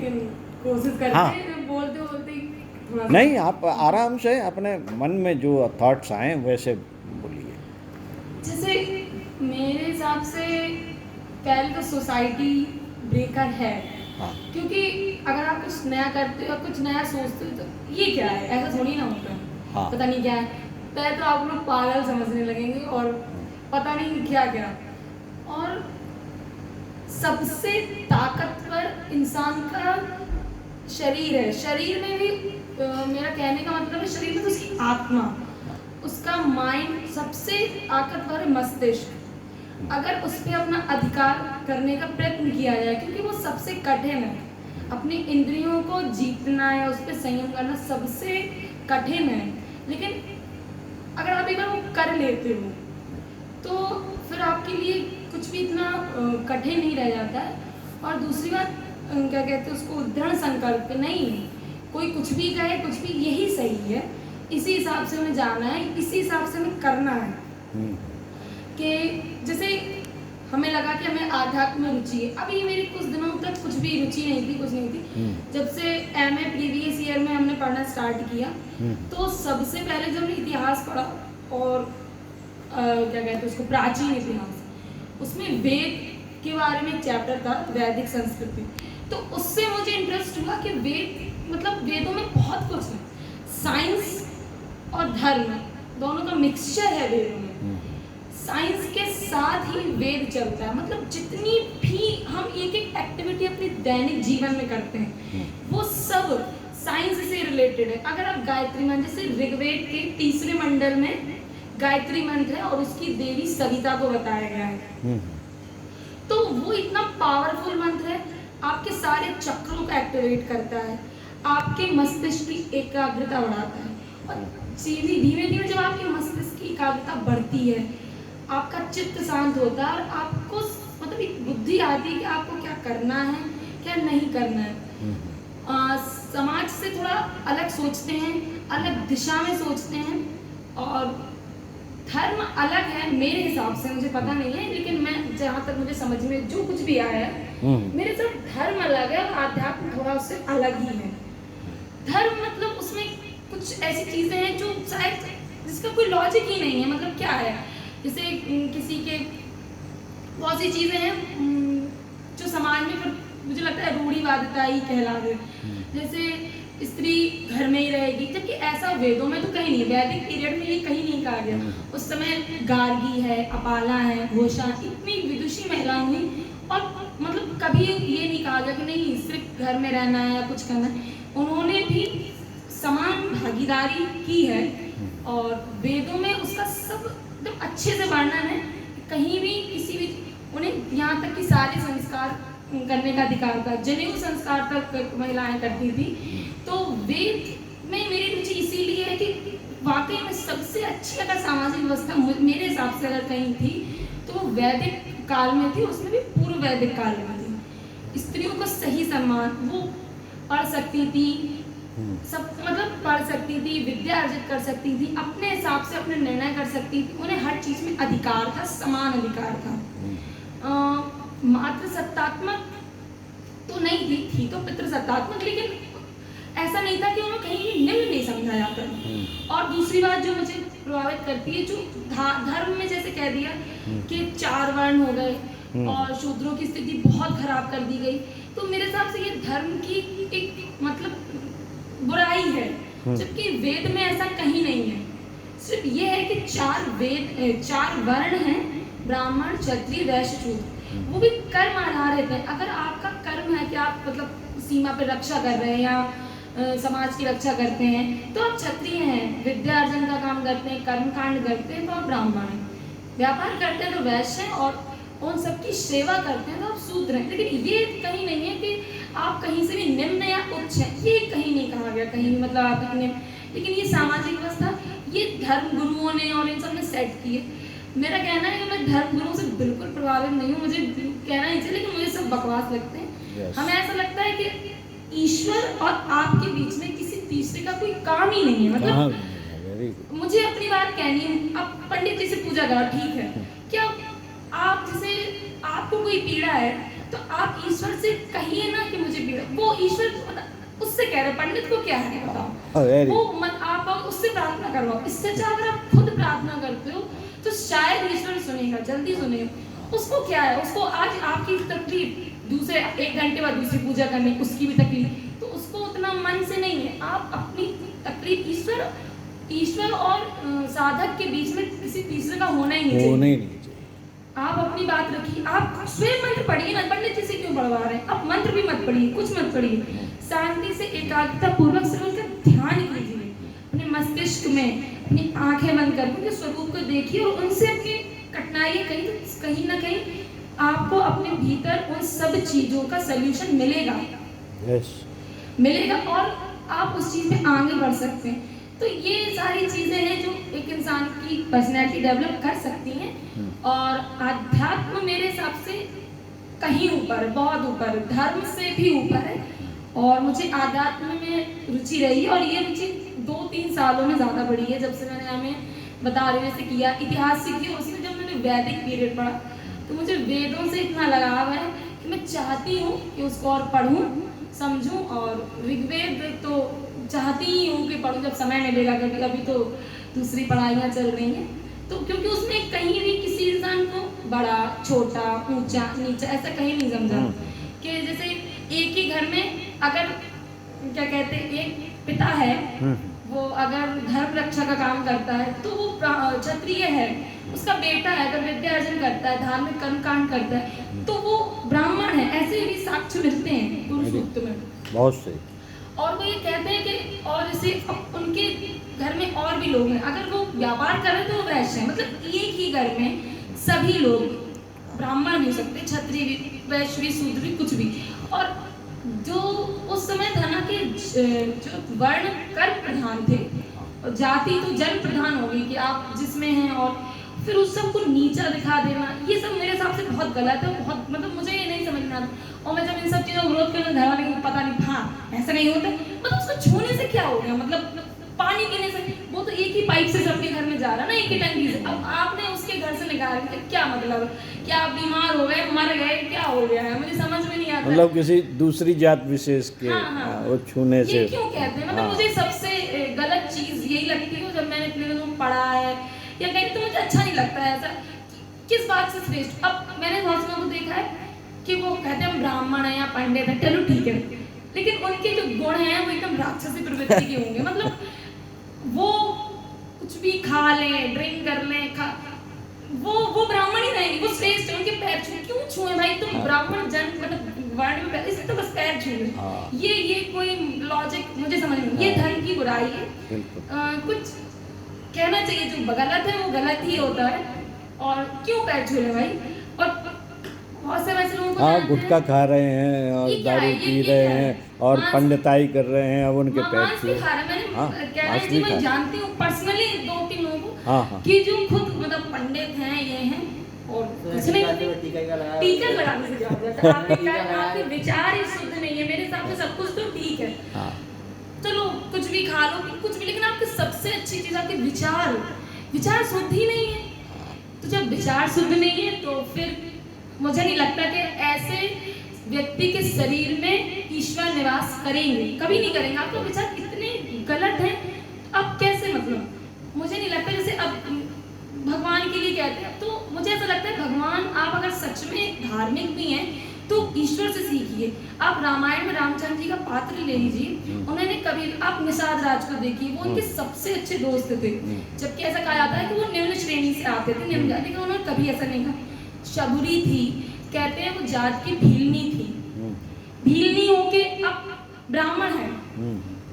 लेकिन कोशिश करते हाँ। हैं बोलते बोलते थोड़ा नहीं, आप आराम से अपने मन में जो थॉट्स आए वैसे बोलिए। जैसे मेरे हिसाब से पहले तो सोसाइटी ब्रेकर है, हाँ। क्योंकि अगर आप कुछ नया करते हो, कुछ नया सोचते हो तो ये क्या है, ऐसा थोड़ी ना होता है। हाँ। पता नहीं क्या है, पहले तो आप लोग पागल समझने लगेंगे और पता नहीं क्या क्या। और सबसे ताकतवर इंसान का शरीर है, शरीर में भी मेरा कहने का मतलब है शरीर में तो उसकी आत्मा, उसका माइंड सबसे ताकतवर है मस्तिष्क। अगर उस पर अपना अधिकार करने का प्रयत्न किया जाए, क्योंकि वो सबसे कठिन है, अपनी इंद्रियों को जीतना या उस पर संयम करना सबसे कठिन है। लेकिन अगर आप एक बार वो कर लेते हो तो फिर आपके लिए कुछ भी इतना कठिन नहीं रह जाता है। और दूसरी बात क्या कहते हैं उसको, दृढ़ संकल्प, नहीं कोई कुछ भी कहे, कुछ भी यही सही है, इसी हिसाब से हमें जाना है, इसी हिसाब से हमें करना है। कि जैसे हमें लगा कि हमें आध्यात्म में रुचि है, अभी मेरी कुछ दिनों तक कुछ भी रुचि नहीं थी, कुछ नहीं थी। जब से MA प्रीवियस ईयर में हमने पढ़ना स्टार्ट किया तो सबसे पहले जब हमने इतिहास पढ़ा और क्या कहते हैं उसको, प्राचीन इतिहास, उसमें वेद के बारे में एक चैप्टर था, वैदिक संस्कृति। तो उससे मुझे इंटरेस्ट हुआ कि वेद मतलब वेदों में बहुत कुछ है, साइंस और धर्म दोनों का मिक्सचर है वेदों में। साइंस के साथ ही वेद चलता है, मतलब जितनी भी हम एक एक एक्टिविटी अपने दैनिक जीवन में करते हैं वो सब साइंस से रिलेटेड है। अगर आप गायत्री मंत्र, जैसे ऋग्वेद के 3रे मंडल में गायत्री मंत्र है और उसकी देवी सविता को बताया गया है, तो वो इतना पावरफुल मंत्र है, आपके सारे चक्रों को एक्टिवेट करता है, आपके मस्तिष्क की एकाग्रता बढ़ाता है। और धीरे धीरे जब आपके मस्तिष्क की एकाग्रता बढ़ती है, आपका चित्त शांत होता है और आपको मतलब एक बुद्धि आती है कि आपको क्या करना है, क्या नहीं करना है। समाज से थोड़ा अलग सोचते हैं, अलग दिशा में सोचते हैं। और धर्म अलग है मेरे हिसाब से, मुझे पता नहीं है, लेकिन मैं जहाँ तक मुझे समझ में जो कुछ भी आया है, मेरे साथ धर्म अलग है और आध्यात्म थोड़ा उससे अलग ही है। धर्म मतलब उसमें कुछ ऐसी चीजें हैं जो शायद जिसका कोई लॉजिक ही नहीं है, मतलब क्या है, जैसे किसी के बहुत सी चीजें हैं जो समाज में फिर मुझे लगता है रूढ़िवादिता ही कहला दे। जैसे स्त्री घर में ही रहेगी, जबकि ऐसा वेदों में तो कहीं नहीं, वैदिक पीरियड में ये कहीं नहीं कहा गया। उस समय गार्गी है, अपाला है, घोषा, इतनी विदुषी महिलाएं हुई और मतलब कभी ये नहीं कहा गया कि नहीं सिर्फ घर में रहना है या कुछ करना है। उन्होंने भी समान भागीदारी की है और वेदों में उसका सब एकदम अच्छे से वर्णन है। कहीं भी किसी भी उन्हें यहाँ तक कि सारे संस्कार करने का अधिकार था, जनेऊ संस्कार तक महिलाएं करती थी। तो वेद में मेरी रुचि इसीलिए है कि वाकई में सबसे अच्छी अगर सामाजिक व्यवस्था मेरे हिसाब से अगर कहीं थी तो वो वैदिक काल में थी, उसमें भी पूर्व वैदिक काल में थी। स्त्रियों को सही सम्मान, वो पढ़ सकती थी, सब मतलब पढ़ सकती थी, विद्या अर्जित कर सकती थी, अपने हिसाब से अपने निर्णय कर सकती थी, उन्हें हर चीज में अधिकार था, समान अधिकार था। मात्र सत्तात्मक तो नहीं थी तो पितृसत्तात्मक, लेकिन ऐसा नहीं था कि उन्हें कहीं निम्न नहीं समझा जाता। और दूसरी बात जो मुझे प्रभावित करती है, जो धर्म में जैसे कह दिया कि 4 वर्ण हो गए और शूद्रों की स्थिति बहुत खराब कर दी गई, तो मेरे हिसाब से ये धर्म की एक मतलब बुराई है, जबकि वेद में ऐसा कहीं नहीं है। सिर्फ ये है कि 4 वर्ण हैं, ब्राह्मण, क्षत्रिय, वैश्य, शूद्र, वो भी कर्म आधारित है। अगर आपका कर्म है कि आप मतलब सीमा पर रक्षा कर रहे हैं या समाज की रक्षा करते हैं तो आप क्षत्रिय हैं, विद्या अर्जन का काम करते हैं, कर्म कांड करते हैं तो आप ब्राह्मण हैं, व्यापार करते हैं तो वैश्य हैं, और उन सबकी सेवा करते हैं तो आप शूद्र हैं। लेकिन ये कहीं नहीं है कि आप कहीं से भी निम्न या उच्च हैं, ये कहीं नहीं कहा गया, कहीं भी मतलब आप निम्न। लेकिन ये सामाजिक व्यवस्था ये धर्म गुरुओं ने और इन सब ने सेट की है। मेरा कहना है कि मैं धर्म गुरुओं से बिल्कुल प्रभावित नहीं हूँ, मुझे कहना ही चाहिए, लेकिन मुझे सब बकवास लगते हैं। हमें ऐसा लगता है कि ईश्वर और आपके बीच में किसी तीसरे का कोई काम ही नहीं है। मतलब मुझे अपनी बात कहनी है, आप पंडित जी से पूजा करो, ठीक है, क्या आप जैसे आपको कोई पीड़ा है, तो आप ईश्वर से कहिए ना कि मुझे पीड़ा, वो ईश्वर उससे कह रहे, पंडित को क्या है बताओ, वेरी वो मन आप उससे प्रार्थना करवाओ। इससे अच्छा अगर आप खुद प्रार्थना करते हो तो शायद ईश्वर सुनेगा, जल्दी सुनेगा। उसको क्या है, उसको आज आपकी तकलीफ दूसरे 1 घंटे बाद दूसरी पूजा करनी, उसकी भी तकलीफ, तो उसको उतना मन से नहीं है। आप अपनी तकलीफ ईश्वर और साधक के बीच में किसी तीसरे का होना ही नहीं चाहिए। आप अपनी बात रखिए, आप स्वयं मंत्र पढ़िए ना, पंडित जी से क्यों पढ़वा रहे हैं, आप मंत्र भी मत पढ़िए, कुछ मत पढ़िए, शांति से एकाग्रता पूर्वक से उनका ध्यान कीजिए, अपने मस्तिष्क में अपनी आंखें बंद कर उनके स्वरूप को देखिए और उनसे अपनी कठिनाइयाँ कहीं ना कहीं आपको अपने भीतर उन सब चीजों का सल्यूशन मिलेगा। मिलेगा और आप उस चीज में आगे बढ़ सकते हैं। तो ये सारी चीजें हैं जो एक इंसान की पर्सनैलिटी डेवलप कर सकती हैं। और आध्यात्म मेरे हिसाब से कहीं ऊपर, बहुत ऊपर, धर्म से भी ऊपर है। और मुझे आध्यात्म में रुचि रही है और ये रुचि 2-3 सालों में ज़्यादा बढ़ी है, जब से मैंने हमें बता रहे से किया, इतिहास सीखी, उसमें जब मैंने वैदिक पीरियड पढ़ा तो मुझे वेदों से इतना लगाव है कि मैं चाहती हूँ कि उसको और पढ़ूँ, समझूँ। और ऋग्वेद तो चाहती ही हूँ कि पढ़ूँ जब समय मिलेगा कभी। अभी तो दूसरी पढ़ाइयाँ चल रही हैं, तो क्योंकि उसमें कहीं भी किसी इंसान को बड़ा छोटा ऊंचा नीचा ऐसा कहीं नहीं समझा कि जैसे एक ही घर में अगर क्या कहते हैं एक पिता है, वो अगर धर्म रक्षा का काम करता है तो वो क्षत्रिय है, उसका बेटा है अगर विद्या अर्जन करता है, धार्मिक कर्मकांड करता है तो वो ब्राह्मण है। ऐसे भी साक्ष्य मिलते हैं गुरु सूक्त में बहुत से। और वो ये कहते हैं कि और जैसे उनके घर में और भी लोग हैं, अगर वो व्यापार कर रहे तो वो वैश्य है, मतलब एक ही घर में सभी लोग ब्राह्मण भी हो सकते, क्षत्रिय भी, वैश्य भी, शूद्र भी, कुछ भी। और जो उस समय था ना कि जो वर्ण कर्म प्रधान थे, जाति तो जन प्रधान हो गई कि आप जिसमें हैं, और फिर उस सब को नीचा दिखा देना, ये सब मेरे हिसाब से बहुत गलत है। बहुत मतलब मुझे ये नहीं समझ में आता। और मैं जब इन सब चीज़ों का विरोध करने घर वाले को पता नहीं, हाँ ऐसा नहीं होता, मतलब उसको छूने से क्या हो गया, मतलब पानी पीने से, वो तो एक ही पाइप से सबके घर में जा रहा ना, एक ही टंकी से। अब आपने उसके घर से निकाल के क्या मतलब, क्या आप बीमार हो गए, मर गए, क्या हो गया है, मुझे समझ में नहीं आता। मतलब किसी दूसरी जात विशेष के वो छूने से क्यों कहते हैं, मतलब मुझे सबसे गलत चीज यही लगती है जब मैंने अपने में पढ़ा है या कहीं, तो मुझे अच्छा नहीं लगता है ऐसा। किस बात से श्रेष्ठ, अब मैंने बहुत लोगों को देखा है कि वो कहते हैं ब्राह्मण है या पंडित है, चलो ठीक है, लेकिन उनके जो गुण हैं वो एकदम राक्षसी प्रवृत्ति के होंगे। मतलब वो कुछ भी खा लें, ड्रिंक कर लें, वो ब्राह्मण ही नहीं, वो श्रेष्ठ है, उनके पैर छू, क्यों छुए भाई, तुम ब्राह्मण जन मतलब वर्ण में इससे तो बस पैर छू। ये कोई लॉजिक मुझे समझ नहीं, ये धर्म की बुराई है। कुछ कहना चाहिए, जो गलत है वो गलत ही होता है, और क्यों पैर छू रहे भाई। और बहुत से वैसे लोगों को गुटखा खा रहे हैं और दारू पी रहे हैं और पंडिताई कर रहे हैं, अब उनके पैर छू खा रहे हैं। मैंने मैं जानती हूँ पर्सनली 2-3 लोगों को कि जो खुद मतलब पंडित हैं, ये हैं, और कुछ नहीं, टीका लगाने से क्या होता है, आपके विचार ही शुद्ध नहीं है। मेरे हिसाब से सब कुछ तो ठीक है, चलो कुछ भी खा लो, कुछ भी, लेकिन आपकी सबसे अच्छी चीज आपके विचार शुद्ध ही नहीं है। तो जब विचार शुद्ध नहीं है तो फिर मुझे नहीं लगता कि ऐसे व्यक्ति के शरीर में ईश्वर निवास करेंगे, कभी नहीं करेंगे। आपके विचार इतने गलत हैं, अब कैसे, मतलब मुझे नहीं लगता। जैसे अब भगवान के लिए कहते हैं, तो मुझे ऐसा लगता है भगवान, आप अगर सच में धार्मिक भी हैं तो ईश्वर से सीखिए। आप रामायण में रामचंद्र जी का पात्र ले लीजिए, उन्होंने कभी, आप निषाद राज को देखिए, वो उनके सबसे अच्छे दोस्त थे, जबकि ऐसा कहा जाता है कि वो निम्न श्रेणी से आते थे, निम्न जाति, लेकिन उन्होंने कभी ऐसा नहीं कहा। शबरी थी, कहते हैं वो जात की भीलनी थी, भीलनी होके अब ब्राह्मण है,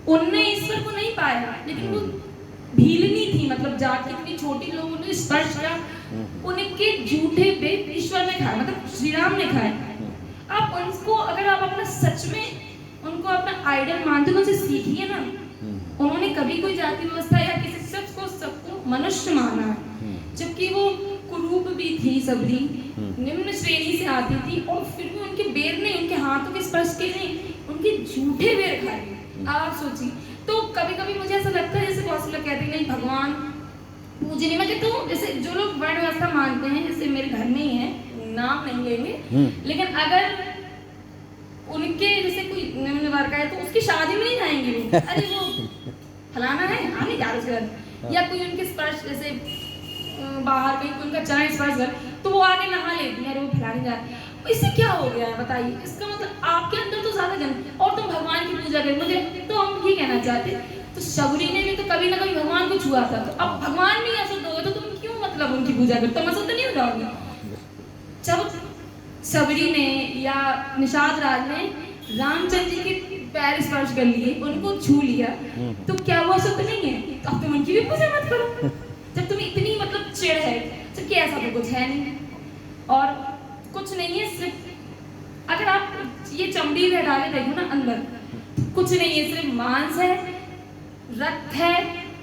उनने ईश्वर को नहीं पाया, लेकिन वो भीलनी थी, मतलब जात की इतनी छोटी, लोगों ने स्पर्श किया, उनके जूठे वेद ईश्वर ने खाए, मतलब श्री राम ने खाए। आप उनको, अगर आप अपना सच में उनको अपना आइडल मानते हो, उनसे सीखिए ना। उन्होंने कभी कोई जाति व्यवस्था या किसी सबको मनुष्य माना है, जबकि वो कुरूप भी थी, सबरी निम्न श्रेणी से आती थी, और फिर भी उनके बेर नहीं, उनके हाथों के स्पर्श के नहीं, उनके झूठे बेर खाए। आप सोचिए। तो कभी कभी मुझे ऐसा लगता है, जैसे बहुत से लोग कहते हैं नहीं भगवान पूजे नहीं, मैं कहता हूँ जैसे जो लोग वर्ण व्यवस्था मानते हैं, जैसे मेरे घर में ही है, नाम नहीं लेंगे, लेकिन अगर उनके जैसे कोई निम्न वर्ग है तो उसकी शादी में नहीं जाएंगे वो, अरे वो फलाना है हम नहीं जा रहे उसके घर। या कोई उनके स्पर्श जैसे बाहर कहीं कोई उनका चरण स्पर्श कर तो वो आगे नहा लेती है, अरे वो फलाने जा रहे हैं। इससे क्या हो गया है बताइए? इसका मतलब आपके अंदर तो ज्यादा जन और तुम भगवान की पूजा करें। मुझे तो हम ये कहना चाहते तो शबरी ने भी तो कभी ना कभी भगवान को छुआ था, तो अब भगवान भी अशुद्ध हो गए तो तुम क्यों मतलब उनकी पूजा करते? तुम अशुद्ध नहीं हो जाओगे? जब शबरी ने या निषाद राज ने रामचंद्र जी के पैर स्पर्श कर लिए, उनको छू लिया, तो क्या वो अशुद्ध नहीं है? तो अब तुम उनकी भी पूजा मत करो जब तुम्हें इतनी मतलब चिढ़ है, जबकि ऐसा तो कुछ है नहीं और कुछ नहीं है। सिर्फ अगर आप ये चमड़ी भी हटा के देखो ना अंदर, कुछ नहीं है, सिर्फ मांस है, रक्त है,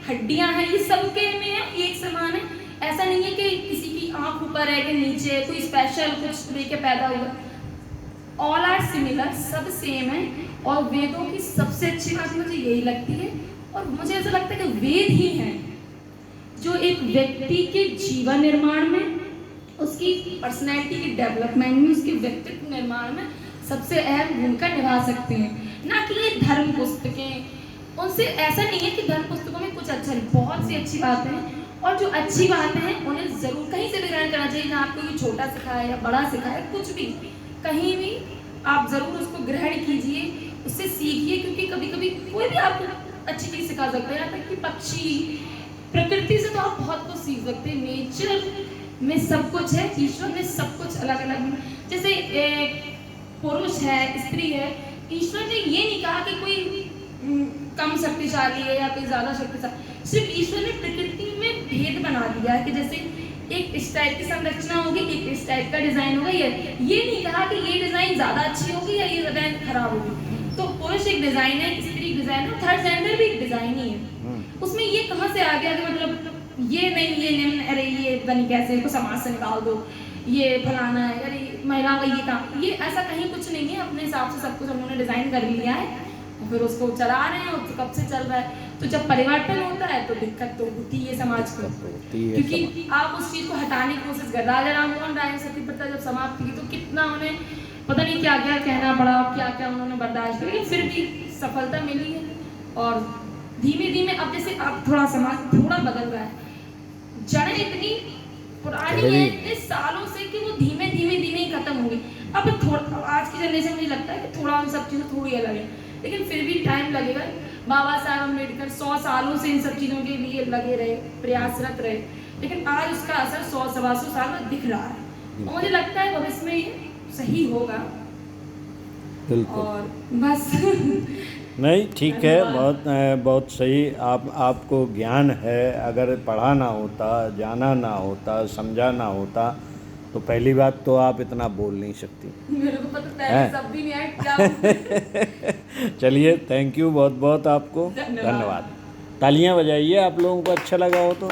हड्डियां हैं, ये सबके में है, एक समान है। ऐसा नहीं है कि किसी की आंख ऊपर है कि नीचे, कोई स्पेशल कुछ लेके पैदा हुआ। ऑल आर सिमिलर, सब सेम है। और वेदों की सबसे अच्छी बात मुझे यही लगती है, और मुझे ऐसा लगता है कि वेद ही हैं जो एक व्यक्ति के जीवन निर्माण में, उसकी पर्सनैलिटी के डेवलपमेंट में, उसके व्यक्तित्व निर्माण में सबसे अहम भूमिका निभा सकते हैं। ना कि ये धर्म पुस्तकें, उनसे ऐसा नहीं है कि धर्म पुस्तकों में कुछ अच्छा नहीं, बहुत सी अच्छी बातें हैं, और जो अच्छी बातें हैं उन्हें जरूर कहीं से भी ग्रहण करना चाहिए। जहाँ आपको ये छोटा सिखाया या बड़ा सिखाया, कुछ भी कहीं भी आप जरूर उसको ग्रहण कीजिए, उससे सीखिए, क्योंकि कभी कभी कोई भी आपको अच्छी चीज़ सिखा सकता है। यहाँ तक कि पक्षी, प्रकृति से तो आप बहुत कुछ सीख सकते हैं। नेचर में सब कुछ है, ईश्वर में सब कुछ अलग अलग है। जैसे पुरुष है, स्त्री है, ईश्वर ने ये नहीं कहा कि कोई कम शक्तिशाली है या कोई ज्यादा शक्तिशाली। सिर्फ ईश्वर ने प्रकृति में भेद बना दिया है कि जैसे एक इस टाइप की संरचना होगी, एक इस टाइप का डिजाइन होगा। ये नहीं कहा कि ये डिजाइन ज्यादा अच्छी होगी या ये डिजाइन खराब होगी। तो पुरुष एक डिजाइन है, स्त्री एक डिजाइन है, थर्ड जेंडर भी एक डिजाइन ही है। उसमें ये कहाँ से आ गया कि मतलब ये नहीं, ये निम्न, अरे ये पता नहीं कैसे, इसको समाज से निकाल दो, ये फलाना है, अरे महिला का ये काम, ये ऐसा कहीं कुछ नहीं है। अपने हिसाब से सब कुछ हम लोगों ने डिजाइन कर लिया है और फिर उसको चला रहे हैं, और तो कब से चल रहा है। तो जब परिवर्तन होता है तो दिक्कत तो होती है समाज को, क्योंकि आप उस चीज को हटाने की कोशिश कर। राजा राममोहन राय सती प्रथा जब समाप्त की तो कितना उन्हें पता नहीं क्या क्या कहना पड़ा, क्या क्या उन्होंने बर्दाश्त किया, लेकिन फिर भी सफलता मिली है। और धीमे धीमे अब जैसे अब थोड़ा समाज थोड़ा बदल रहा है, जड़ें इतनी पुरानी है इतने सालों से कि वो धीमे धीमे धीमे ही खत्म होंगी। अब थोड़ा आज की जनरेशन मुझे लगता है कि थोड़ा उन सब चीज़ें थोड़ी अलग है, लेकिन फिर भी टाइम लगेगा। बाबा साहब अम्बेडकर 100 सालों से इन सब चीज़ों के लिए लगे रहे, प्रयासरत रहे, लेकिन आज उसका असर 100-125 साल में दिख रहा है। और मुझे लगता है भविष्य में ये सही होगा। बिल्कुल। और बस नहीं, ठीक है, बहुत सही। आपको ज्ञान है, अगर पढ़ा ना होता, जाना ना होता, समझा ना होता, तो पहली बात तो आप इतना बोल नहीं सकती। मेरे को पता पहले सब भी नहीं आया क्या। चलिए, थैंक यू बहुत बहुत आपको, धन्यवाद। तालियां बजाइए आप लोगों को अच्छा लगा हो तो।